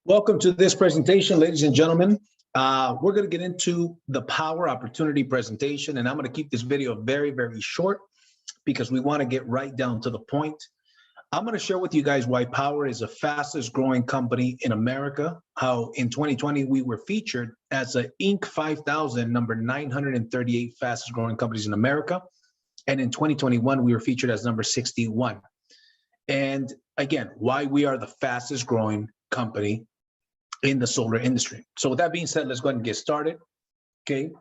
Welcome to this presentation, ladies and gentlemen. We're going to get into the Powur opportunity presentation, and I'm going to keep this video very, very short because we want to get right down to the point. I'm going to share with you guys why Powur is the fastest growing company in America, how in 2020 we were featured as a Inc. 5000 number 938 fastest growing companies in America, and in 2021 we were featured as number 61. And again, why we are the fastest growing company in the solar industry. So with that being said, let's go ahead and get started. Okay,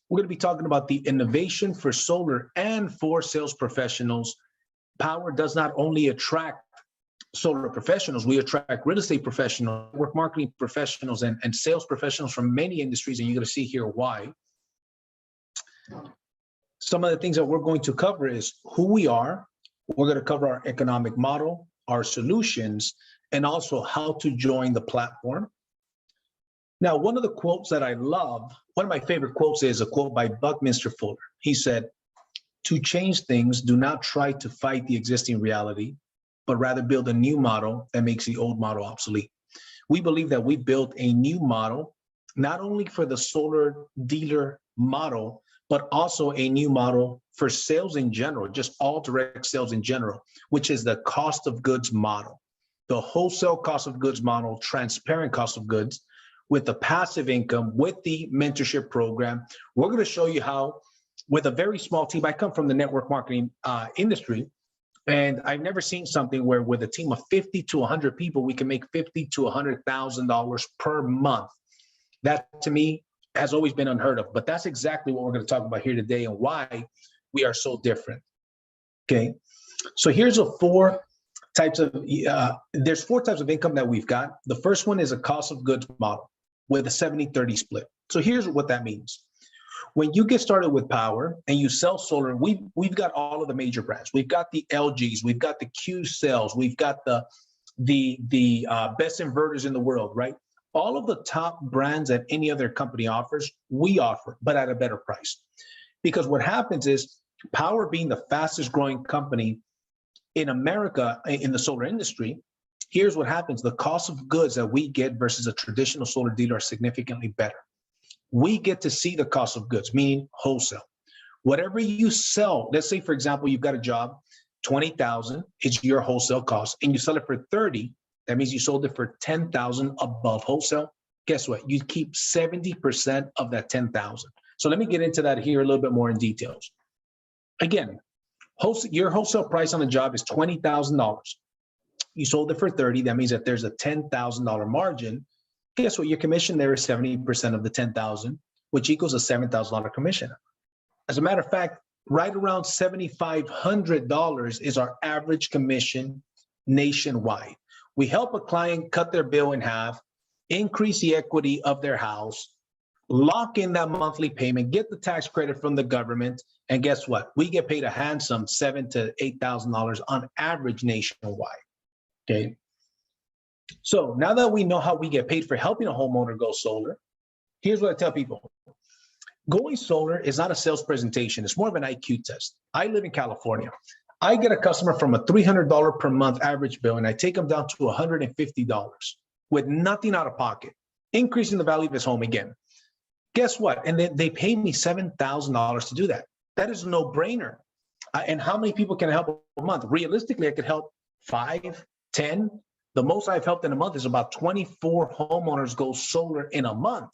we're going to be talking about the innovation for solar and for sales professionals. Powur does not only attract solar professionals, we attract real estate professionals, network marketing professionals, and sales professionals from many industries, and you're going to see here why. Some of the things that we're going to cover is who we are. We're going to cover our economic model, our solutions, and also how to join the platform. Now, one of the quotes that I love, one of my favorite quotes is a quote by Buckminster Fuller. He said, "To change things, do not try to fight the existing reality, but rather build a new model that makes the old model obsolete." We believe that we built a new model, not only for the solar dealer model, but also a new model for sales in general, just all direct sales in general, which is the cost of goods model. The wholesale cost of goods model, transparent cost of goods, with the passive income, with the mentorship program. We're going to show you how, with a very small team, I come from the network marketing industry, and I've never seen something where with a team of 50 to 100 people, we can make $50,000 to $100,000 per month. That to me has always been unheard of, but that's exactly what we're going to talk about here today and why we are so different. Okay, so here's there's four types of income that we've got. The first one is a cost of goods model with a 70-30 split. So here's what that means. When you get started with Powur and you sell solar, we've got all of the major brands. We've got the LGs, we've got the Q cells, we've got the best inverters in the world, right? All of the top brands that any other company offers, we offer, but at a better price. Because what happens is Powur, being the fastest growing company in America in the solar industry, here's what happens. The cost of goods that we get versus a traditional solar dealer are significantly better. We get to see the cost of goods, meaning wholesale. Whatever you sell, let's say, for example, you've got a job, 20,000 is your wholesale cost, and you sell it for 30, that means you sold it for 10,000 above wholesale. Guess what? You keep 70% of that 10,000. So let me get into that here a little bit more in details. Again, your wholesale price on the job is $20,000. You sold it for 30. That means that there's a $10,000 margin. Guess what? Your commission there is 70% of the 10,000, which equals a $7,000 commission. As a matter of fact, right around $7,500 is our average commission nationwide. We help a client cut their bill in half, increase the equity of their house, lock in that monthly payment, get the tax credit from the government, and guess what? We get paid a handsome $7,000 to $8,000 on average nationwide. Okay. So now that we know how we get paid for helping a homeowner go solar, here's what I tell people. Going solar is not a sales presentation. It's more of an IQ test. I live in California. I get a customer from a $300 per month average bill, and I take them down to $150 with nothing out of pocket, increasing the value of his home again. Guess what? And they pay me $7,000 to do that. That is a no-brainer. And how many people can I help a month? Realistically, I could help 5, 10. The most I've helped in a month is about 24 homeowners go solar in a month.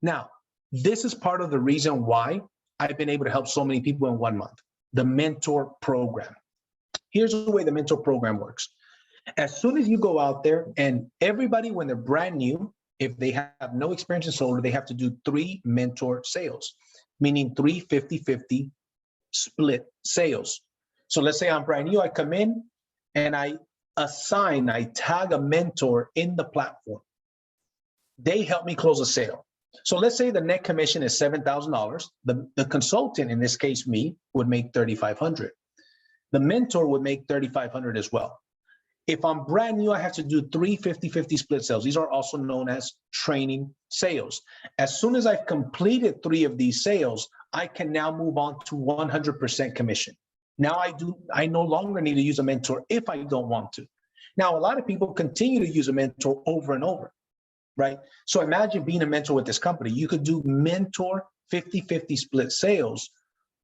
Now, this is part of the reason why I've been able to help so many people in 1 month. The mentor program. Here's the way the mentor program works. As soon as you go out there, and everybody, when they're brand new, if they have no experience in solar, they have to do 3 mentor sales, meaning 3 50-50 split sales. So let's say I'm brand new, I come in and I tag a mentor in the platform. They help me close a sale. So let's say the net commission is $7,000. The consultant, in this case me, would make $3,500. The mentor would make $3,500 as well. If I'm brand new, I have to do 3 50-50 split sales. These are also known as training sales. As soon as I've completed 3 of these sales, I can now move on to 100% commission. Now I no longer need to use a mentor if I don't want to. Now, a lot of people continue to use a mentor over and over, right? So imagine being a mentor with this company. You could do mentor 50-50 split sales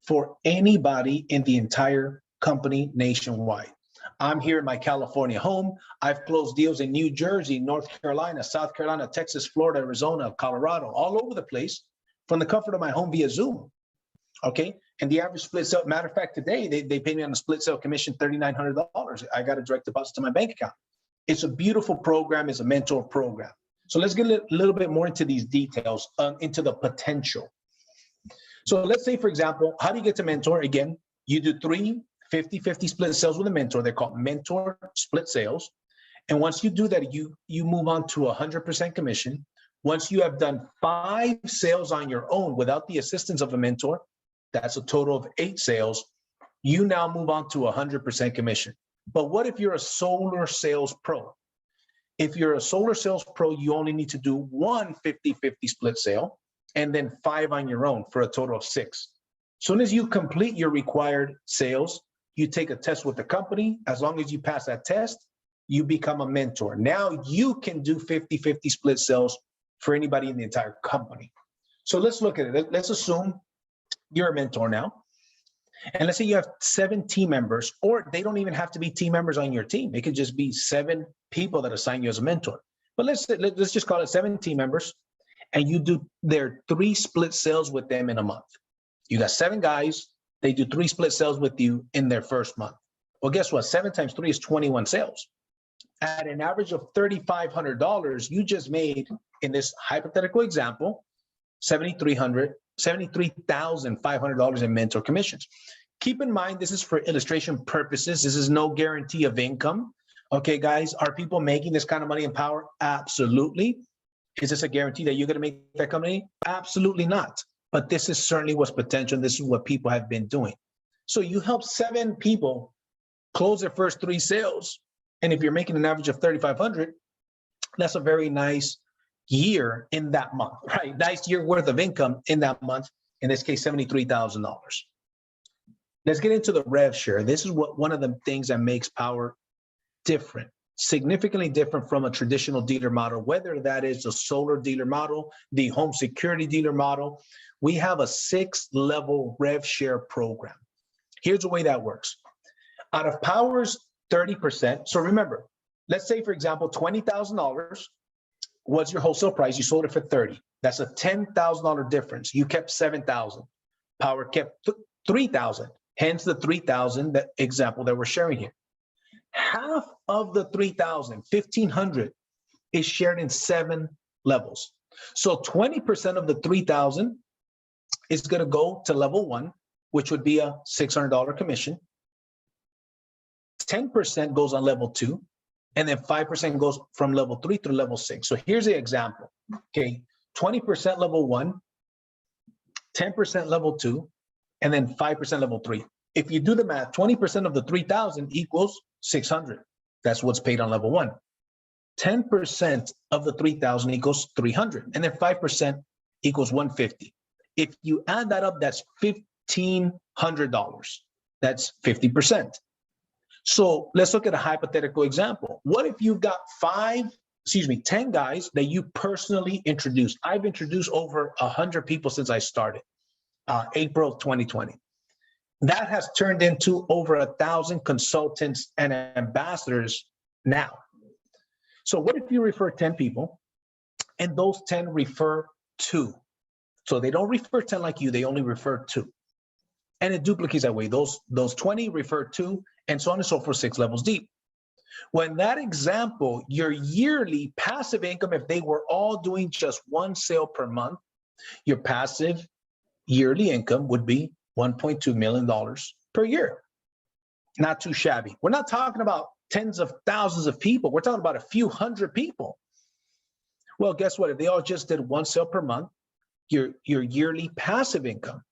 for anybody in the entire company nationwide. I'm here in my California home. I've closed deals in New Jersey, North Carolina, South Carolina, Texas, Florida, Arizona, Colorado, all over the place from the comfort of my home via Zoom. Okay. And the average split sale, matter of fact, today they pay me on a split sale commission $3,900. I got a direct deposit to my bank account. It's a beautiful program. It's a mentor program. So let's get a little bit more into these details, into the potential. So let's say, for example, how do you get to mentor? Again, you do 3 50-50 split sales with a mentor. They're called mentor split sales. And once you do that, you move on to 100% commission. Once you have done 5 sales on your own without the assistance of a mentor, that's a total of 8 sales. You now move on to 100% commission. But what if you're a solar sales pro? If you're a solar sales pro, you only need to do 1 50-50 split sale and then 5 on your own for a total of 6. As soon as you complete your required sales, you take a test with the company. As long as you pass that test, you become a mentor. Now you can do 50-50 split sales for anybody in the entire company. So let's look at it. Let's assume you're a mentor now. And let's say you have 7 team members, or they don't even have to be team members on your team. It could just be 7 people that assign you as a mentor. But let's just call it 7 team members, and you do their 3 split sales with them in a month. You got 7 guys. They do 3 split sales with you in their first month. Well, guess what? 7 times 3 is 21 sales. At an average of $3,500, you just made, in this hypothetical example, $73,500 in mentor commissions. Keep in mind, this is for illustration purposes. This is no guarantee of income. Okay, guys, are people making this kind of money in Powur? Absolutely. Is this a guarantee that you're going to make that company? Absolutely not. But this is certainly what's potential. This is what people have been doing. So you help 7 people close their first 3 sales. And if you're making an average of $3,500, that's a very nice year in that month, right? Nice year worth of income in that month. In this case, $73,000. Let's get into the Rev Share. This is one of the things that makes Powur different, significantly different from a traditional dealer model, whether that is the solar dealer model, the home security dealer model. We have a 6-level Rev Share program. Here's the way that works. Out of Powur's 30%, so remember, let's say, for example, $20,000 was your wholesale price. You sold it for 30. That's a $10,000 difference. You kept 7,000. Powur kept 3,000. Hence the 3,000 that example that we're sharing here. Half of the 3,000, 1,500, is shared in 7 levels. So 20% of the 3,000 is going to go to level 1, which would be a $600 commission. 10% goes on level 2, and then 5% goes from level 3 through level 6. So here's the example. Okay, 20% level 1, 10% level 2, and then 5% level 3. If you do the math, 20% of the 3,000 equals 600. That's what's paid on level 1. 10% of the 3,000 equals 300, and then 5% equals 150. If you add that up, that's $1,500. That's 50%. So let's look at a hypothetical example. What if you've got 10 guys that you personally introduced? I've introduced over 100 people since I started, April 2020. That has turned into over 1,000 consultants and ambassadors now. So what if you refer 10 people and those 10 refer 2? So they don't refer 10 like you, they only refer 2. And it duplicates that way. Those 20 refer 2, and so on and so forth, 6 levels deep. When that example, your yearly passive income, if they were all doing just 1 sale per month, your passive yearly income would be $1.2 million per year. Not too shabby. We're not talking about tens of thousands of people. We're talking about a few hundred people. Well, guess what? If they all just did 1 sale per month, your yearly passive income,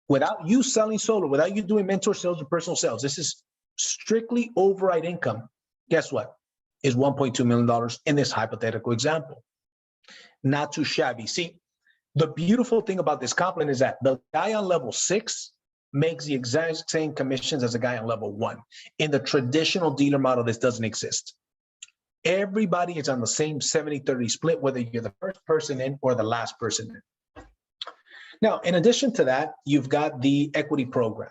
without you selling solar, without you doing mentor sales or personal sales, this is strictly override income. Guess what? Is $1.2 million in this hypothetical example. Not too shabby. See, the beautiful thing about this compliment is that the guy on level 6 makes the exact same commissions as a guy on level 1. In the traditional dealer model, this doesn't exist. Everybody is on the same 70-30 split, whether you're the first person in or the last person in. Now, in addition to that, you've got the equity program.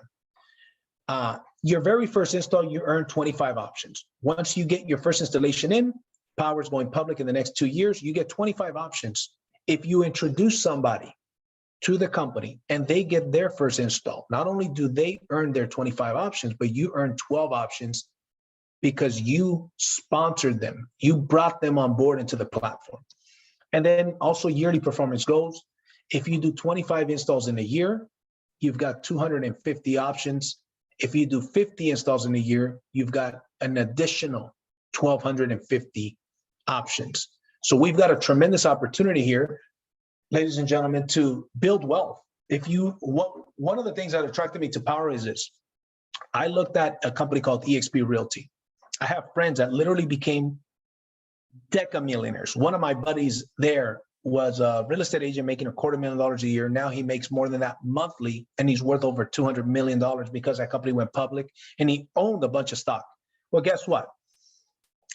Your very first install, you earn 25 options. Once you get your first installation in, Powur's going public in the next 2 years, you get 25 options. If you introduce somebody to the company and they get their first install, not only do they earn their 25 options, but you earn 12 options because you sponsored them. You brought them on board into the platform. And then also yearly performance goals. If you do 25 installs in a year, you've got 250 options. If you do 50 installs in a year, you've got an additional 1,250 options. So we've got a tremendous opportunity here, ladies and gentlemen, to build wealth. One of the things that attracted me to Powur is this. I looked at a company called eXp Realty. I have friends that literally became deca-millionaires. One of my buddies there was a real estate agent making $250,000 a year. Now he makes more than that monthly, and he's worth over $200 million because that company went public, and he owned a bunch of stock. Well, guess what?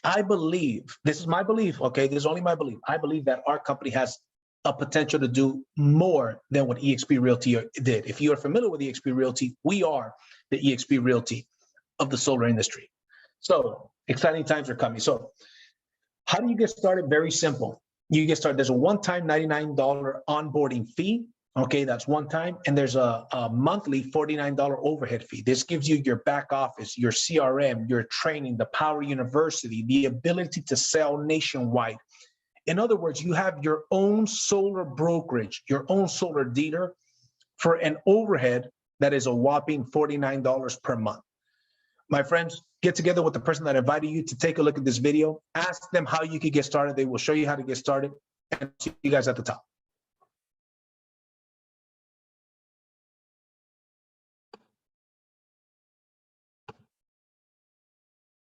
I believe, this is my belief, okay? This is only my belief. I believe that our company has a potential to do more than what eXp Realty did. If you are familiar with eXp Realty, we are the eXp Realty of the solar industry. So exciting times are coming. So how do you get started? Very simple. You get started. There's a one-time $99 onboarding fee. Okay, that's one time. And there's a monthly $49 overhead fee. This gives you your back office, your CRM, your training, the Powur University, the ability to sell nationwide. In other words, you have your own solar brokerage, your own solar dealer for an overhead that is a whopping $49 per month. My friends, get together with the person that invited you to take a look at this video. Ask them how you could get started. They will show you how to get started. And see you guys at the top.